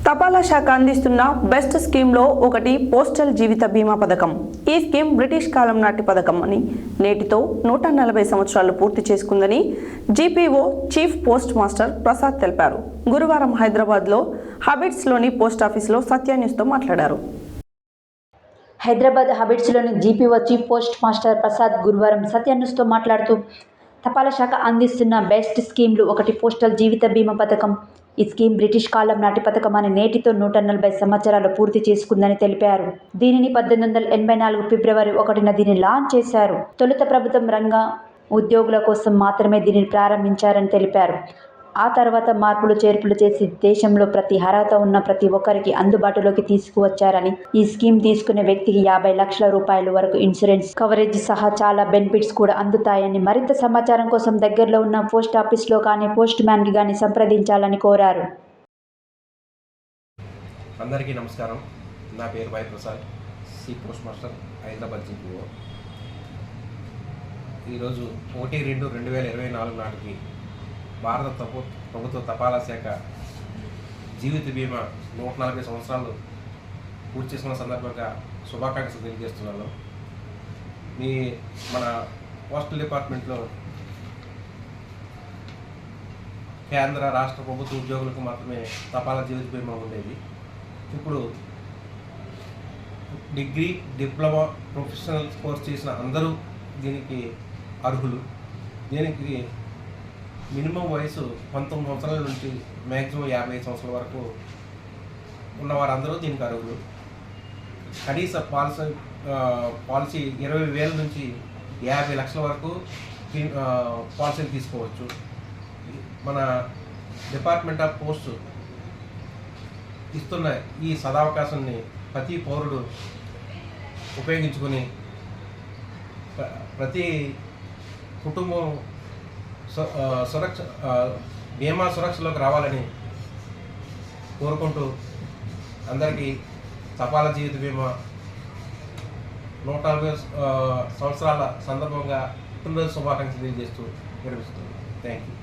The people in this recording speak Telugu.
తపాలా శాఖ అందిస్తున్న బెస్ట్ స్కీమ్లో ఒకటి పోస్టల్ జీవిత బీమా పథకం. ఈ స్కీమ్ బ్రిటిష్ కాలం నాటి పథకం అని నేటితో 140 సంవత్సరాలు పూర్తి చేసుకుందని GPO chief postmaster Prasad తెలిపారు. గురువారం హైదరాబాద్లో హబిట్స్లోని పోస్టాఫీసులో సత్య న్యూస్తో మాట్లాడారు. హైదరాబాద్ హబిట్స్లోని GPO chief postmaster Prasad గురువారం సత్య న్యూస్తో మాట్లాడుతూ తపాలా శాఖ అందిస్తున్న బెస్ట్ స్కీమ్లు ఒకటి పోస్టల్ జీవిత బీమా పథకం. ఈ స్కీమ్ బ్రిటిష్ కాలం నాటి పథకం అని నేటితో 140 సంవత్సరాలు పూర్తి చేసుకుందని తెలిపారు. దీనిని 1884 ఫిబ్రవరి 1న దీన్ని లాంచ్ చేశారు. తొలుత ప్రభుత్వం రంగ ఉద్యోగుల కోసం మాత్రమే దీనిని ప్రారంభించారని తెలిపారు. ఆ తర్వాత మార్పులు చేర్పులు చేసి దేశంలో ప్రతి అర్హత ఉన్న ప్రతి ఒక్కరికి అందుబాటులోకి తీసుకువచ్చారని, ఈ స్కీమ్ తీసుకునే వ్యక్తికి 50 లక్షల రూపాయల వరకు ఇన్సూరెన్స్ కవరేజ్ సహా చాలా బెనిఫిట్స్ కూడా అందుతాయని, మరింత సమాచారం కోసం దగ్గరలో ఉన్న పోస్ట్ ఆఫీస్లో కానీ పోస్ట్ మ్యాన్కి కానీ సంప్రదించాలని కోరారు. అందరికీ నమస్కారం. నా పేరు Y Prasad, C postmaster, Hyderabad GPO. ఈరోజు 1/2/2024 నాటికి భారత ప్రభుత్వ తపాలా శాఖ జీవిత బీమా 140 సంవత్సరాలు పూర్తి చేసుకున్న సందర్భంగా శుభాకాంక్షలు తెలియజేస్తున్నాను. మన పోస్టల్ డిపార్ట్మెంట్లో కేంద్ర రాష్ట్ర ప్రభుత్వ ఉద్యోగులకు మాత్రమే తపాలా జీవిత బీమా ఉండేది. ఇప్పుడు డిగ్రీ, డిప్లొమా, ప్రొఫెషనల్ కోర్స్ చేసిన అందరూ దీనికి అర్హులు. దీనికి మినిమం వయసు 19 సంవత్సరాల నుంచి మ్యాక్సిమం 55 సంవత్సరాల వరకు ఉన్న వారందరూ దీనికి అర్హులు. కనీస పాలసీ 20,000 నుంచి 50 లక్షల వరకు పాలసీలు తీసుకోవచ్చు. మన డిపార్ట్మెంట్ ఆఫ్ పోస్ట్ ఇస్తున్న ఈ సదావకాశాన్ని ప్రతి పౌరుడు ఉపయోగించుకొని ప్రతి కుటుంబం బీమా సురక్షలోకి రావాలని కోరుకుంటూ అందరికీ తపాలా జీవిత బీమా 140 సంవత్సరాల సందర్భంగా పుట్టినరోజు శుభాకాంక్షలు తెలియజేస్తూ విరమిస్తుంది. Thank you.